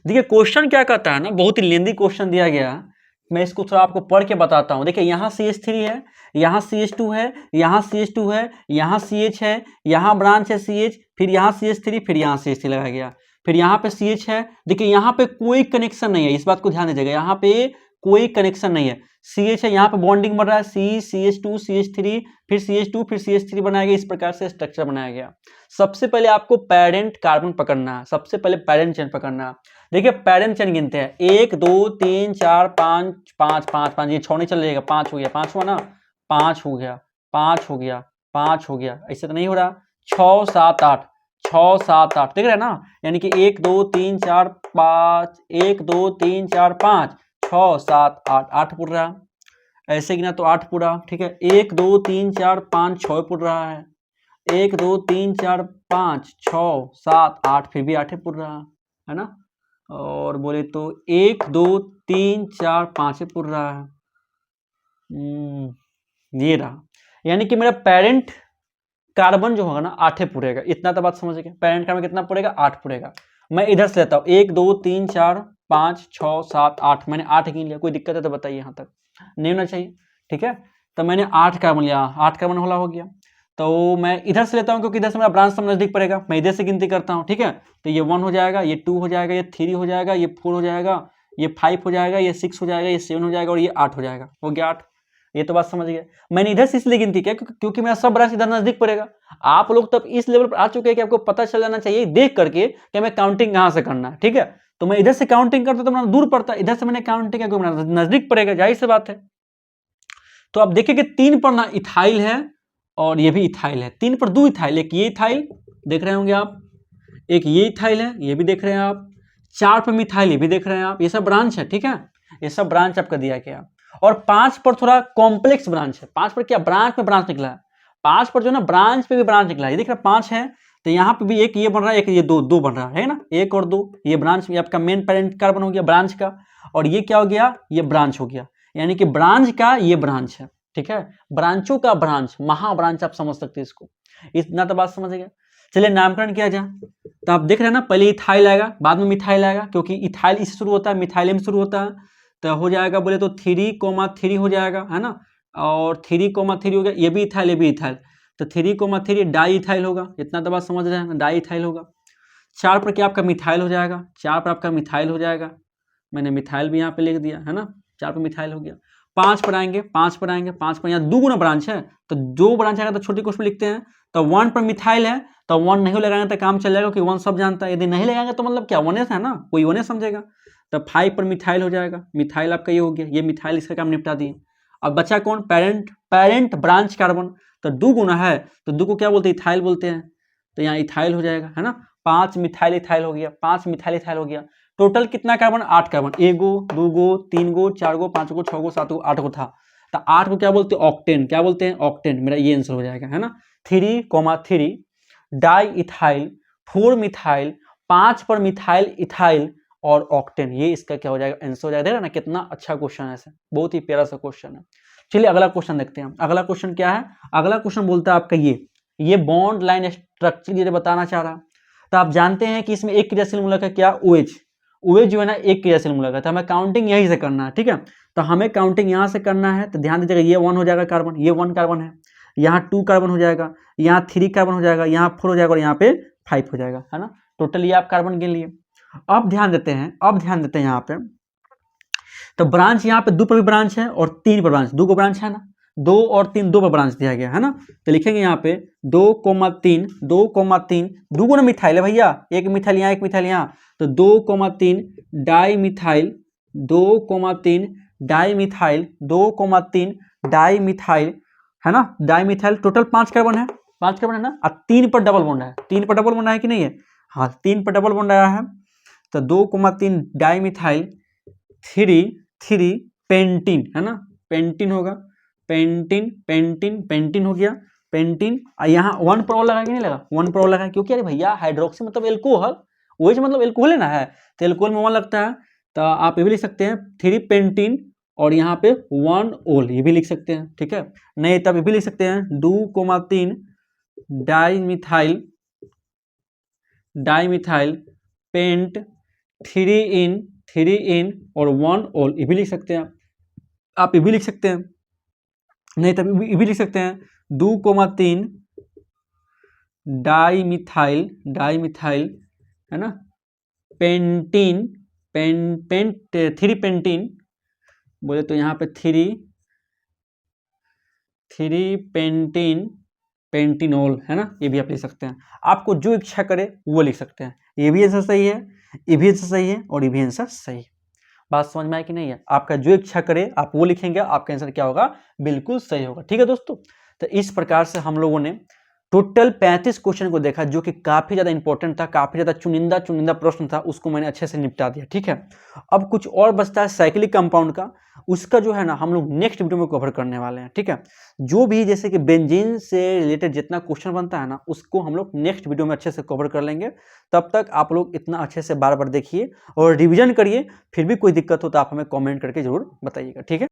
Speaker 1: देखिए क्वेश्चन क्या कहता है ना, बहुत ही लेंदी क्वेश्चन दिया गया। मैं इसको थोड़ा आपको पढ़ के बताता हूँ। देखिए यहाँ CH3 है, यहाँ CH2 है, यहाँ CH2 है, यहाँ CH है, यहाँ ब्रांच है CH, फिर यहाँ CH3, फिर यहाँ CH3 लगाया गया, फिर यहाँ पे CH है। देखिए यहाँ पे कोई कनेक्शन नहीं है, इस बात को ध्यान दीजिएगा, यहाँ पे कोई कनेक्शन नहीं है। CH है, यहाँ पे बॉन्डिंग बन रहा है, CH2 CH3, फिर CH2 फिर CH3 बनाया गया। इस प्रकार से स्ट्रक्चर बनाया गया। सबसे पहले आपको पेरेंट कार्बन पकड़ना है, सबसे पहले पेरेंट चेन पकड़ना है। देखिए पेरेंट चेन गिनते हैं, 1 2 3 4 5 5 5 5, ये 6 नहीं चल जाएगा, 5 हो गया, 5 हुआ ना, 5 हो गया, 5 हो गया, 5 हो गया, ऐसे तो नहीं हो रहा। 6 7 8, 6 7 8, देख रहे हैं ना, यानी कि 1 2 3 4 5, 1 2 3 4 5, 6 7 8, 8 पुर रहा, ऐसे गिना तो 8 पूरा, ठीक है। 1 2 3 4 5 6 पुर रहा है, 1 2 3 4 5 6 7 8, फिर भी 8 पुर रहा है ना। और बोले तो 1 2 3 4 5 पुर रहा है, ये रहा। यानी कि मेरा पेरेंट कार्बन जो होगा ना 8 पुरेगा, इतना तो बात समझ गए। पेरेंट कार्बन कितना पुरेगा, 8 पुरेगा। मैं इधर से लेता हूँ 1 2 3 4 5 6 7 8, मैंने 8 गिन लिया। कोई दिक्कत है तो बताइए, यहाँ तक नहीं होना चाहिए, ठीक है। तो मैंने 8 कार्बन लिया, 8 कार्बन वाला हो गया। तो मैं इधर से लेता हूँ क्योंकि इधर से मेरा ब्रांच सब नजदीक पड़ेगा, मैं इधर से गिनती करता हूँ, ठीक है। तो ये 1 हो जाएगा, ये 2 हो जाएगा, ये 3 हो जाएगा, ये 4 हो जाएगा, ये 5 हो जाएगा, ये 6 हो जाएगा, ये 7 हो जाएगा और ये 8 हो जाएगा। हो गया 8। ये तो बात समझ गए। मैंने इधर से इसलिए गिनती किया क्योंकि मेरा सब ब्रांच इधर नजदीक पड़ेगा। आप लोग तब इस लेवल पर आ चुके हैं कि आपको पता चल जाना चाहिए देख करके कि हमें काउंटिंग कहाँ से करना है, ठीक है। तो मैं इधर से काउंटिंग करता तो मेरा दूर पड़ता, इधर से मैंने काउंटिंग किया मेरा नजदीक पड़ेगा, जाहिर सी बात है। तो आप देखिए कि 3 पर ना इथाइल है और ये भी इथाइल है, 3 पर 2 इथाइल, एक ये इथाइल देख रहे होंगे आप, एक ये इथाइल है, ये भी देख रहे हैं आप, 4 पर मिथाइल, ये भी देख रहे हैं आप। ये सब ब्रांच है, ठीक है, ये सब ब्रांच आपका दिया गया। और 5 पर थोड़ा कॉम्प्लेक्स ब्रांच है। 5 पर क्या, ब्रांच में ब्रांच निकला है। 5 पर जो ना ब्रांच पे भी ब्रांच निकला है, ये देख रहे 5 है, तो यहाँ पे भी एक ये बन रहा है, एक ये दो बन रहा है ना, 1 और 2, ये ब्रांच, ये आपका मेन पेरेंट कार्बन हो गया ब्रांच का, और ये क्या हो गया, ये ब्रांच हो गया। यानी कि ब्रांच का ये ब्रांच है, ठीक है, ब्रांचों का ब्रांच, महाब्रांच आप समझ सकते हैं इसको। इतना तो बात समझ गया। चलिए नामकरण किया जाए। तो आप देख रहे हैं ना, पहले इथाइल आएगा, बाद में मिथाइल आएगा, क्योंकि इथाइल इससे शुरू होता है, मिथाइल में शुरू होता है। तो हो जाएगा बोले तो 3,3 हो जाएगा, है ना। और 3,3 हो गया, ये भी इथाइल, ये भी इथाइल, तो 3,3 डाई इथाइल होगा। इतना तो बात समझ रहे हैं, डाई इथाइल होगा। 4 पर क्या आपका मिथाइल हो जाएगा, 4 पर आपका मिथाइल हो जाएगा, मैंने मिथाइल भी यहाँ पे लिख दिया, है ना, 4 पर मिथाइल हो गया। 5 पर आएंगे, 5 पर आएंगे, 5 पर यहाँ 2 गुना ब्रांच है, तो 2 ब्रांच आएगा तो छोटी कोष्ठ में लिखते हैं। तो 1 पर मिथाइल है, तो 1 नहीं लगाएंगे तो काम चल जाएगा, क्योंकि 1 सब जानता है। यदि नहीं लगाएंगे तो मतलब क्या, 1s है ना, कोई 1s समझेगा। तो 5 पर मिथाइल हो जाएगा, मिथाइल आपका ये हो गया, ये मिथाइल इसका काम निपटा दिए। अब बचा कौन, पेरेंट ब्रांच कार्बन, तो 2 गुना है, तो 2 को क्या बोलते हैं, इथाइल बोलते हैं, तो यहाँ इथाइल हो जाएगा, है ना। 5 मिथाइल इथाइल हो गया, 5 मिथाइल इथाइल हो गया। टोटल कितना कार्बन, 8 कार्बन, 1 गो 2 गो 3 गो 4 गो 5 गो 6 गो 7 गो 8 गो था। तो 8 को क्या बोलते हैं, ऑक्टेन, क्या बोलते हैं, ऑक्टेन। मेरा ये आंसर हो जाएगा, है ना। 3,3 डाई इथाइल, 4 मिथाइल, 5 पर मिथाइल इथाइल और ऑक्टेन, ये इसका क्या हो जाएगा, आंसर हो जाएगा। देख रहे ना कितना अच्छा क्वेश्चन है, ऐसे बहुत ही प्यारा सा क्वेश्चन है। चलिए अगला क्वेश्चन देखते हैं। अगला क्वेश्चन क्या है, अगला क्वेश्चन बोलता है आपका ये बॉन्ड लाइन स्ट्रक्चर ये बताना चाह रहा। तो आप जानते हैं कि इसमें एक क्रियाशील मूलक है क्या, OH। OH जो है ना एक क्रियाशील मूलक है, तो हमें काउंटिंग यहीं से करना है, ठीक है। तो हमें काउंटिंग यहाँ से करना है, तो ध्यान दीजिएगा, ये 1 हो जाएगा कार्बन, ये 1 कार्बन है, यहाँ 2 कार्बन हो जाएगा, यहाँ 3 कार्बन हो जाएगा, यहाँ 4 हो जाएगा और यहाँ पे 5 हो जाएगा, है ना। टोटल ये आप कार्बन गिन लिए। अब ध्यान देते हैं यहाँ पे, तो ब्रांच यहाँ पे 2 पर भी ब्रांच है और 3 पर ब्रांच, 2 को ब्रांच है ना, 2 और 3 2 पर ब्रांच दिया गया है ना। तो लिखेंगे यहाँ पे 2,3 2,3, 2 गुना मिथाइल है भैया, एक मिथाइल यहाँ एक मिथाइल यहाँ, तो 2,3 di methyl, 2,3 di methyl, 2,3 di methyl, है ना, डाई मिथाइल। टोटल 5 कार्बन है, 5 कार्बन है ना। अब 3 पर डबल बॉन्ड है, 3 पर डबल बॉन्ड है कि नहीं है, हाँ 3 पर डबल बॉन्ड आया है। तो 2,3 डाई मिथाइल, 3 पेंटिन, है ना, पेंटिन होगा, पेंटिन पेंटिन पेंटिन हो गया, पेंटिन। यहाँ वन पर लगा कि नहीं लगा, वन पर लगा, क्योंकि अरे भैया हाइड्रोक्सी मतलब एल्कोहल, वही से मतलब एल्कोहल लेना है, तो एल्कोहल में वन लगता है, तो आप ये भी लिख सकते हैं 3 पेंटिन और यहाँ पे 1 ओल, ये भी लिख सकते हैं, ठीक है। नहीं तब ये भी लिख सकते हैं 2,3 डाइमिथाइल पेंट 3 इन और 1 ओल, ये भी लिख सकते हैं आप, ये भी लिख सकते हैं। नहीं तब ये भी लिख सकते हैं 2,3 डाइमिथाइल, है ना, पेंटीन 3 पेंटीन, बोले तो यहाँ पे 3 पेंटिनोल, है ना, ये भी आप लिख सकते हैं। आपको जो इच्छा करे वो लिख सकते हैं। ये भी आंसर सही है, ये भी आंसर सही है और ये भी आंसर सही है। बात समझ में आई कि नहीं है? आपका जो इच्छा करे आप वो लिखेंगे, आपका आंसर क्या होगा, बिल्कुल सही होगा। ठीक है दोस्तों, तो इस प्रकार से हम लोगों ने टोटल 35 क्वेश्चन को देखा, जो कि काफी ज्यादा इंपॉर्टेंट था, काफी ज्यादा चुनिंदा प्रश्न था, उसको मैंने अच्छे से निपटा दिया। ठीक है, अब कुछ और बचता है साइक्लिक कंपाउंड का, उसका जो है ना हम लोग नेक्स्ट वीडियो में कवर करने वाले हैं। ठीक है, जो भी जैसे कि बेंजीन से रिलेटेड जितना क्वेश्चन बनता है ना, उसको हम लोग नेक्स्ट वीडियो में अच्छे से कवर कर लेंगे। तब तक आप लोग इतना अच्छे से बार बार देखिए और रिविजन करिए। फिर भी कोई दिक्कत हो तो आप हमें कमेंट करके जरूर बताइएगा। ठीक है।